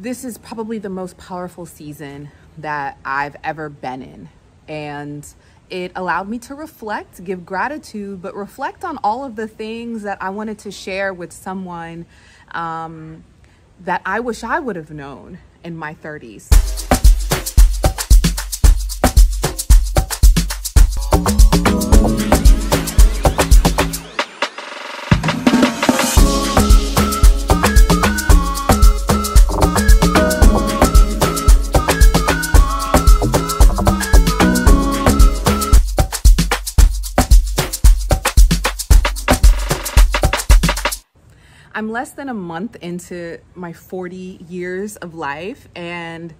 This is probably the most powerful season that I've ever been in. And it allowed me to reflect, give gratitude, but reflect on all of the things that I wanted to share with someone that I wish I would have known in my 30s. I'm less than a month into my 40 years of life, and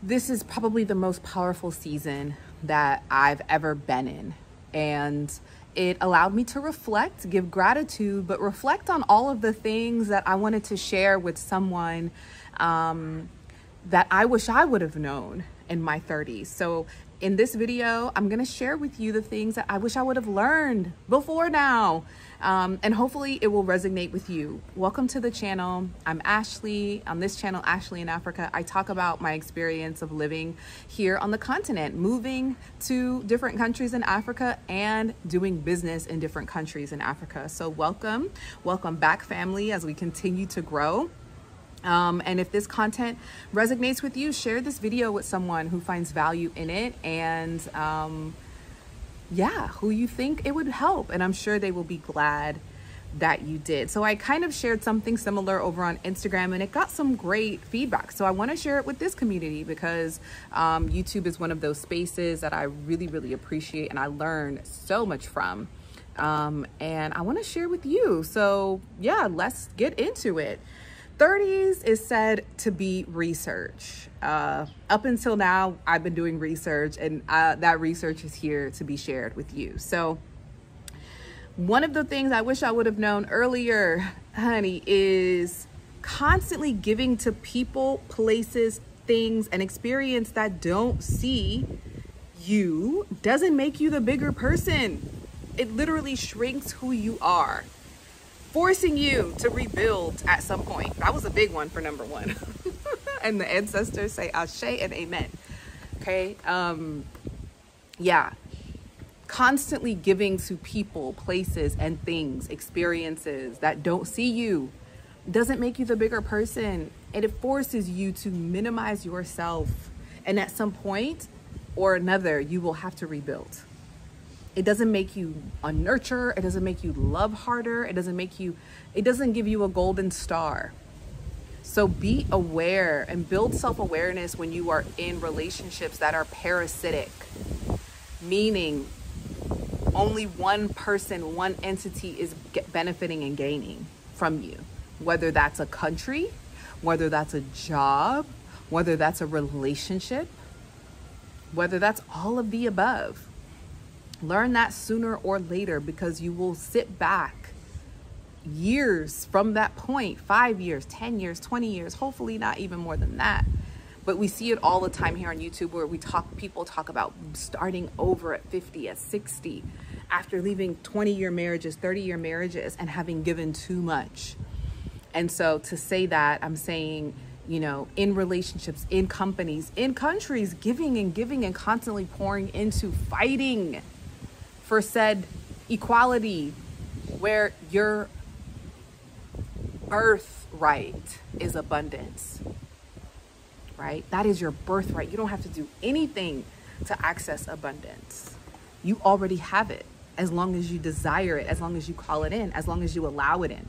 this is probably the most powerful season that I've ever been in. And it allowed me to reflect, give gratitude, but reflect on all of the things that I wanted to share with someone that I wish I would have known in my 30s. So in this video, I'm going to share with you the things that I wish I would have learned before now. And hopefully it will resonate with you. Welcome to the channel. I'm Ashley. On this channel, Ashley in Africa, I talk about my experience of living here on the continent, moving to different countries in Africa and doing business in different countries in Africa. So welcome back, family, as we continue to grow. And if this content resonates with you, share this video with someone who finds value in it and who you think it would help. And I'm sure they will be glad that you did. So I kind of shared something similar over on Instagram and it got some great feedback. So I want to share it with this community because YouTube is one of those spaces that I really, really appreciate and I learn so much from. And I want to share with you. So yeah, let's get into it. 30s is said to be research. Up until now, I've been doing research and that research is here to be shared with you. So one of the things I wish I would have known earlier, honey, is constantly giving to people, places, things, and experience that don't see you doesn't make you the bigger person. It literally shrinks who you are, forcing you to rebuild at some point. That was a big one for number one. And the ancestors say ashe and amen. Okay. Constantly giving to people, places, and things, experiences that don't see you doesn't make you the bigger person. And it forces you to minimize yourself. And at some point or another, you will have to rebuild. It doesn't make you a nurturer. It doesn't make you love harder. It doesn't give you a golden star. So be aware and build self-awareness when you are in relationships that are parasitic, meaning only one person, one entity is benefiting and gaining from you, whether that's a country, whether that's a job, whether that's a relationship, whether that's all of the above. Learn that sooner or later because you will sit back years from that point, 5 years, 10 years, 20 years, hopefully not even more than that. But we see it all the time here on YouTube where people talk about starting over at 50, at 60, after leaving 20-year marriages, 30-year marriages, and having given too much. And so to say that, I'm saying, you know, in relationships, in companies, in countries, giving and constantly pouring into fighting for said equality, where your birthright is abundance, right? That is your birthright. You don't have to do anything to access abundance. You already have it as long as you desire it, as long as you call it in, as long as you allow it in.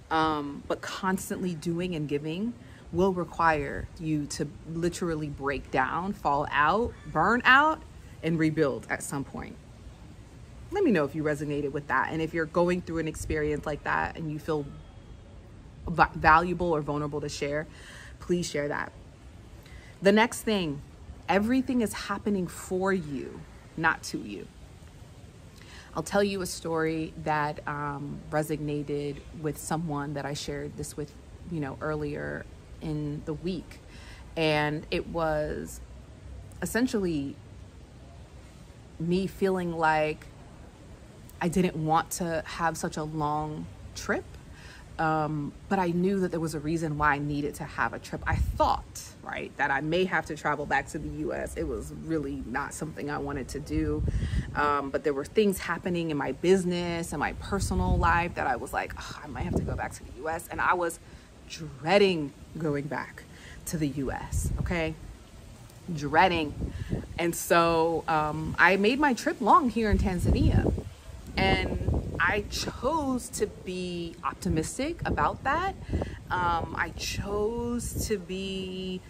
But constantly doing and giving will require you to literally break down, fall out, burn out, and rebuild at some point. Let me know if you resonated with that. And if you're going through an experience like that and you feel valuable or vulnerable to share, please share that. The next thing, everything is happening for you, not to you. I'll tell you a story that resonated with someone that I shared this with, earlier in the week. And it was essentially me feeling like I didn't want to have such a long trip But I knew that there was a reason why I needed to have a trip. I thought, right, that I may have to travel back to the US. It was really not something I wanted to do. But there were things happening in my business and my personal life that I was like, oh, I might have to go back to the US. And I was dreading going back to the US, okay? Dreading. And so I made my trip long here in Tanzania. And I chose to be optimistic about that. I chose to be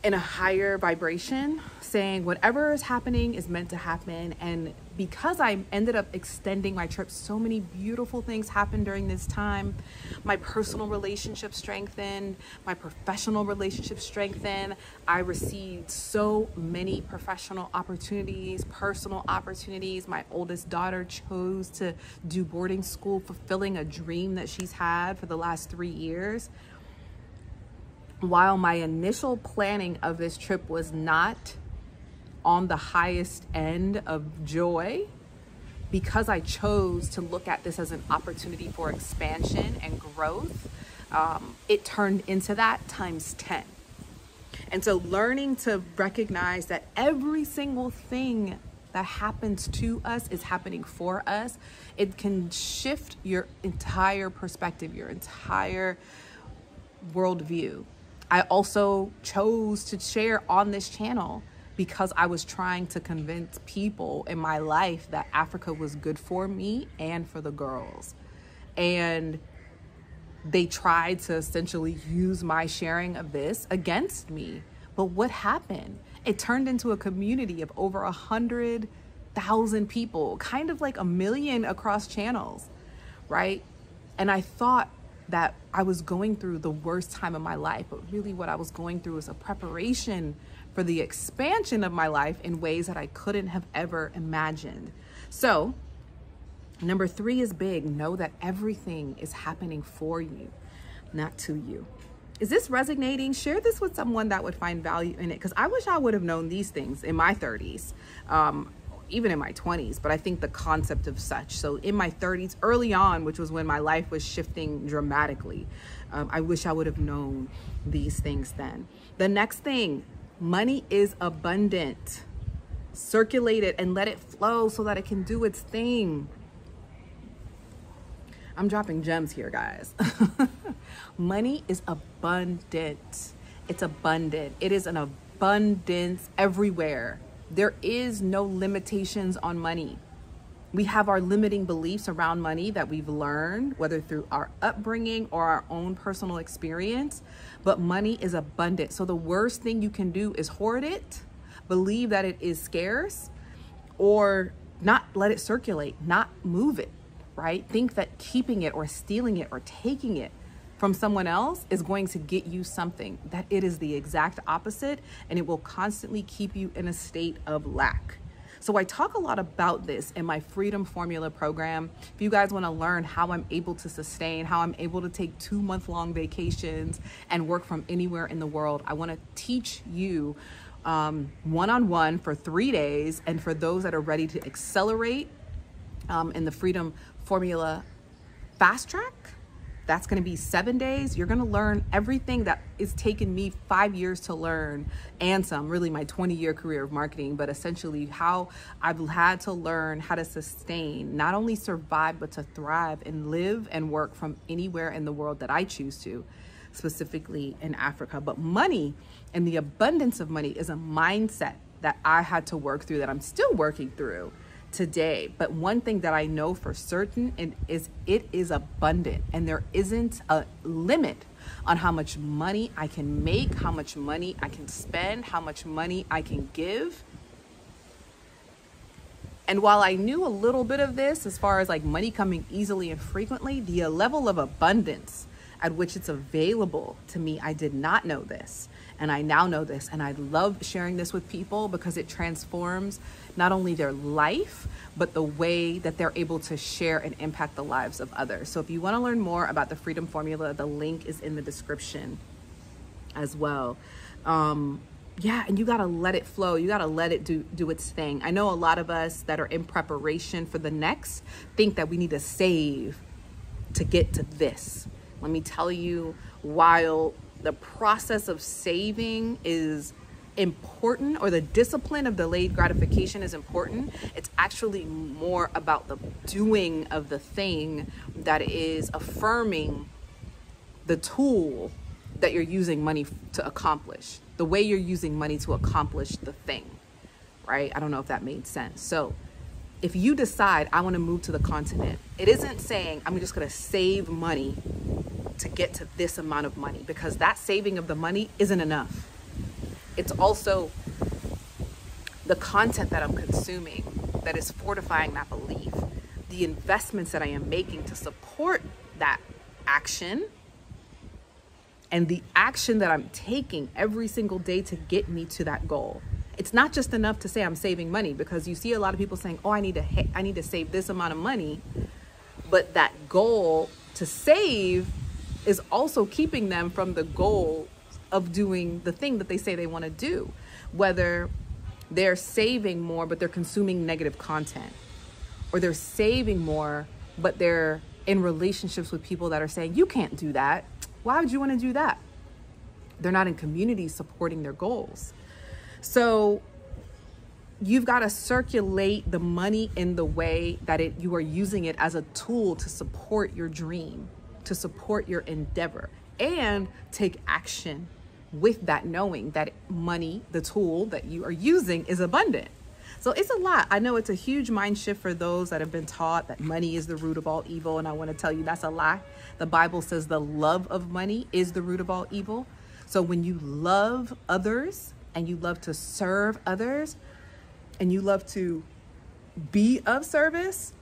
in a higher vibration, saying whatever is happening is meant to happen. And because I ended up extending my trip, so many beautiful things happened during this time. My personal relationship strengthened, my professional relationship strengthened. I received so many professional opportunities, personal opportunities. My oldest daughter chose to do boarding school, fulfilling a dream that she's had for the last 3 years. While my initial planning of this trip was not on the highest end of joy, because I chose to look at this as an opportunity for expansion and growth, it turned into that times 10. And so learning to recognize that every single thing that happens to us is happening for us, it can shift your entire perspective, your entire worldview. I also chose to share on this channel because I was trying to convince people in my life that Africa was good for me and for the girls. And they tried to essentially use my sharing of this against me. But what happened? It turned into a community of over 100,000 people, kind of like 1 million across channels, right? And I thought that I was going through the worst time of my life, but really what I was going through was a preparation for the expansion of my life in ways that I couldn't have ever imagined. So number 3 is big. Know that everything is happening for you, not to you. Is this resonating? Share this with someone that would find value in it, because I wish I would have known these things in my 30s. Even in my 20s, but I think the concept of such. So in my 30s, early on, which was when my life was shifting dramatically, I wish I would have known these things then. The next thing, money is abundant. Circulate it and let it flow so that it can do its thing. I'm dropping gems here, guys. Money is abundant. It's abundant. It is an abundance everywhere. There is no limitations on money. We have our limiting beliefs around money that we've learned, whether through our upbringing or our own personal experience, but money is abundant. So the worst thing you can do is hoard it, believe that it is scarce, or not let it circulate, not move it, right? Think that keeping it or stealing it or taking it from someone else is going to get you something. That it is the exact opposite, and it will constantly keep you in a state of lack. So I talk a lot about this in my Freedom Formula program. If you guys want to learn how I'm able to sustain, how I'm able to take 2-month-long vacations and work from anywhere in the world, I want to teach you one-on-one for 3 days. And for those that are ready to accelerate in the Freedom Formula Fast Track, that's going to be 7 days. You're going to learn everything that is taken me 5 years to learn, and some, really my 20-year career of marketing, but essentially how I've had to learn how to sustain, not only survive, but to thrive and live and work from anywhere in the world that I choose to, specifically in Africa. But money and the abundance of money is a mindset that I had to work through, that I'm still working through today. But one thing that I know for certain is it is abundant, and there isn't a limit on how much money I can make, how much money I can spend, how much money I can give. And while I knew a little bit of this as far as like money coming easily and frequently, the level of abundance at which it's available to me, I did not know this. And I now know this, and I love sharing this with people because it transforms not only their life, but the way that they're able to share and impact the lives of others. So if you want to learn more about the Freedom Formula, the link is in the description as well. Yeah, and you got to let it flow. You got to let it do its thing. I know a lot of us that are in preparation for the next think that we need to save to get to this. Let me tell you, while the process of saving is important, or the discipline of delayed gratification is important, it's actually more about the doing of the thing that is affirming the tool that you're using money to accomplish, the way you're using money to accomplish the thing, right? I don't know if that made sense. So if you decide I want to move to the continent, it isn't saying I'm just going to save money to get to this amount of money, because that saving of the money isn't enough. It's also the content that I'm consuming that is fortifying that belief, the investments that I am making to support that action, and the action that I'm taking every single day to get me to that goal. It's not just enough to say I'm saving money, because you see a lot of people saying, oh, I need to save this amount of money. But that goal to save is also keeping them from the goal of doing the thing that they say they want to do, whether they're saving more but they're consuming negative content, or they're saving more but they're in relationships with people that are saying you can't do that. Why would you want to do that? They're not in communities supporting their goals. So you've got to circulate the money in the way that you are using it as a tool to support your dream, to support your endeavor, and take action with that, knowing that money, the tool that you are using, is abundant. So it's a lot. I know it's a huge mind shift for those that have been taught that money is the root of all evil. And I want to tell you that's a lie. The Bible says the love of money is the root of all evil. So when you love others and you love to serve others and you love to be of service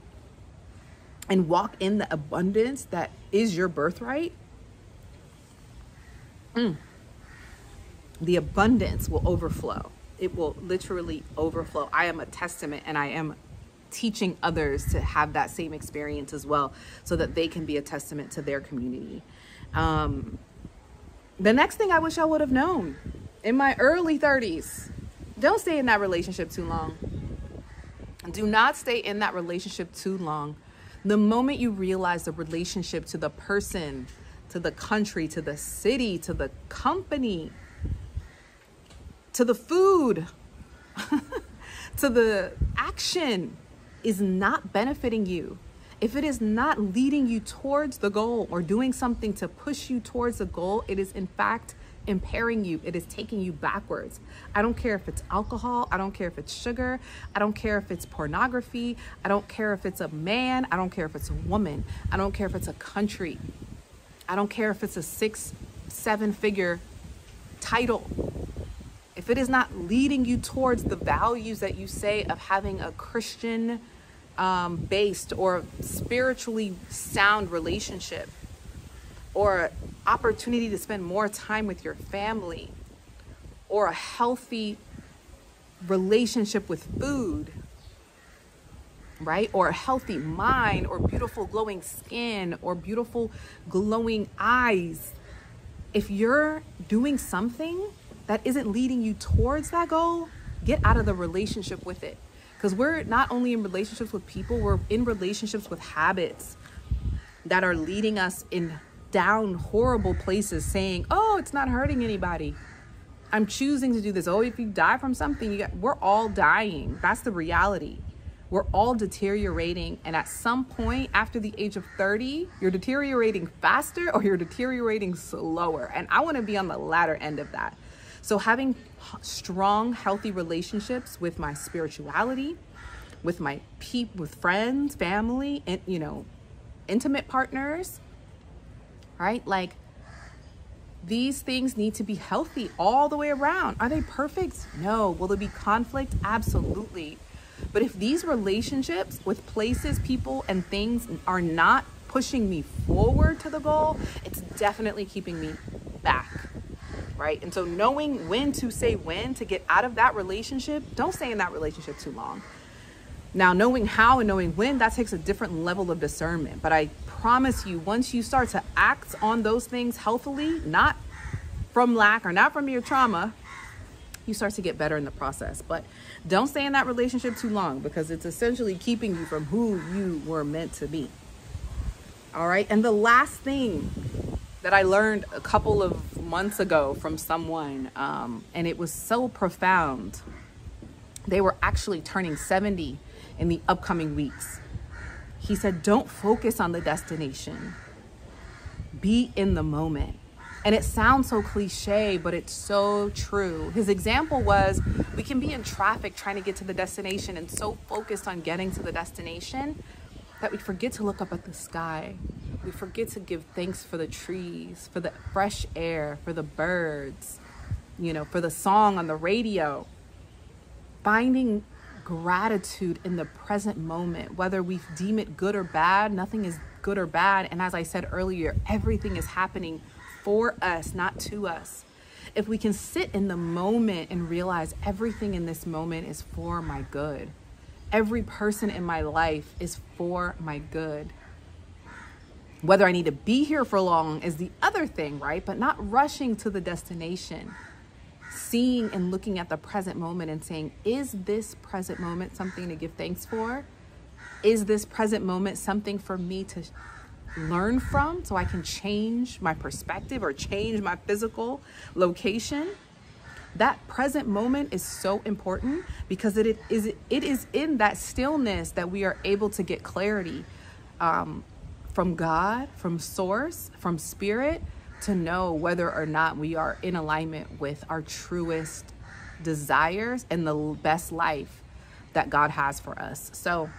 and walk in the abundance that is your birthright, the abundance will overflow. It will literally overflow. I am a testament, and I am teaching others to have that same experience as well, so that they can be a testament to their community. The next thing I wish I would have known in my early 30s, don't stay in that relationship too long. Do not stay in that relationship too long. The moment you realize the relationship to the person, to the country, to the city, to the company, to the food, to the action is not benefiting you, if it is not leading you towards the goal or doing something to push you towards the goal, it is in fact impairing you. It is taking you backwards. I don't care if it's alcohol. I don't care if it's sugar. I don't care if it's pornography. I don't care if it's a man. I don't care if it's a woman. I don't care if it's a country. I don't care if it's a 6-7 figure title. If it is not leading you towards the values that you say of having a Christian based or spiritually sound relationship, or opportunity to spend more time with your family, or a healthy relationship with food, right? Or a healthy mind, or beautiful glowing skin, or beautiful glowing eyes. If you're doing something that isn't leading you towards that goal, get out of the relationship with it. Because we're not only in relationships with people, we're in relationships with habits that are leading us in down horrible places, saying, oh, it's not hurting anybody. I'm choosing to do this. Oh, if you die from something, we're all dying. That's the reality. We're all deteriorating. And at some point after the age of 30, you're deteriorating faster or you're deteriorating slower. And I want to be on the latter end of that. So having strong, healthy relationships with my spirituality, with my with friends, family, and, intimate partners, right? Like, these things need to be healthy all the way around. Are they perfect? No. Will there be conflict? Absolutely. But if these relationships with places, people, and things are not pushing me forward to the goal, it's definitely keeping me back. Right? And so knowing when to say when to get out of that relationship, don't stay in that relationship too long. Now, knowing how and knowing when, that takes a different level of discernment. But I promise you, once you start to act on those things healthily, not from lack or not from your trauma, you start to get better in the process. But don't stay in that relationship too long, because it's essentially keeping you from who you were meant to be. All right. And the last thing that I learned a couple of months ago from someone, and it was so profound. They were actually turning 70 in the upcoming weeks. He said, don't focus on the destination. Be in the moment. And it sounds so cliche, but it's so true. His example was, we can be in traffic trying to get to the destination and so focused on getting to the destination that we forget to look up at the sky. We forget to give thanks for the trees, for the fresh air, for the birds, you know, for the song on the radio. Finding gratitude in the present moment, whether we deem it good or bad, nothing is good or bad. And as I said earlier, everything is happening for us, not to us. If we can sit in the moment and realize everything in this moment is for my good. Every person in my life is for my good. Whether I need to be here for long is the other thing, right? But not rushing to the destination. Seeing and looking at the present moment and saying, is this present moment something to give thanks for? Is this present moment something for me to learn from so I can change my perspective or change my physical location? That present moment is so important because it is in that stillness that we are able to get clarity from God, from source, from spirit, to know whether or not we are in alignment with our truest desires and the best life that God has for us. So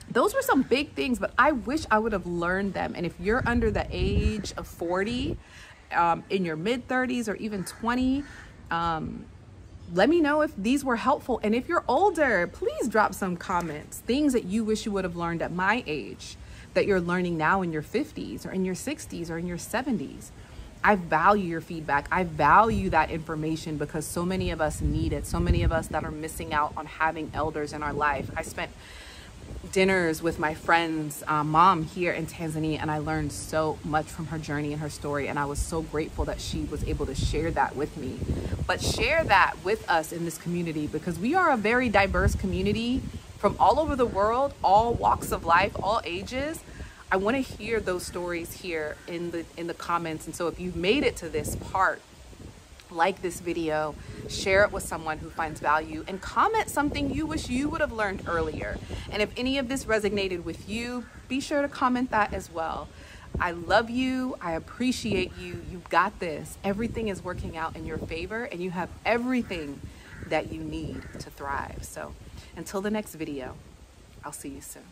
those were some big things, but I wish I would have learned them. And if you're under the age of 40, in your mid 30s or even 20, let me know if these were helpful. And if you're older, please drop some comments, things that you wish you would have learned at my age that you're learning now in your 50s or in your 60s or in your 70s. I value your feedback. I value that information because so many of us need it. So many of us that are missing out on having elders in our life. I spent dinners with my friend's mom here in Tanzania, and I learned so much from her journey and her story, and I was so grateful that she was able to share that with me. But share that with us in this community, because we are a very diverse community from all over the world, all walks of life, all ages. I want to hear those stories here in the comments. And so if you've made it to this part, like this video, share it with someone who finds value, and comment something you wish you would have learned earlier. And if any of this resonated with you, be sure to comment that as well. I love you. I appreciate you. You've got this. Everything is working out in your favor, and you have everything that you need to thrive. So until the next video, I'll see you soon.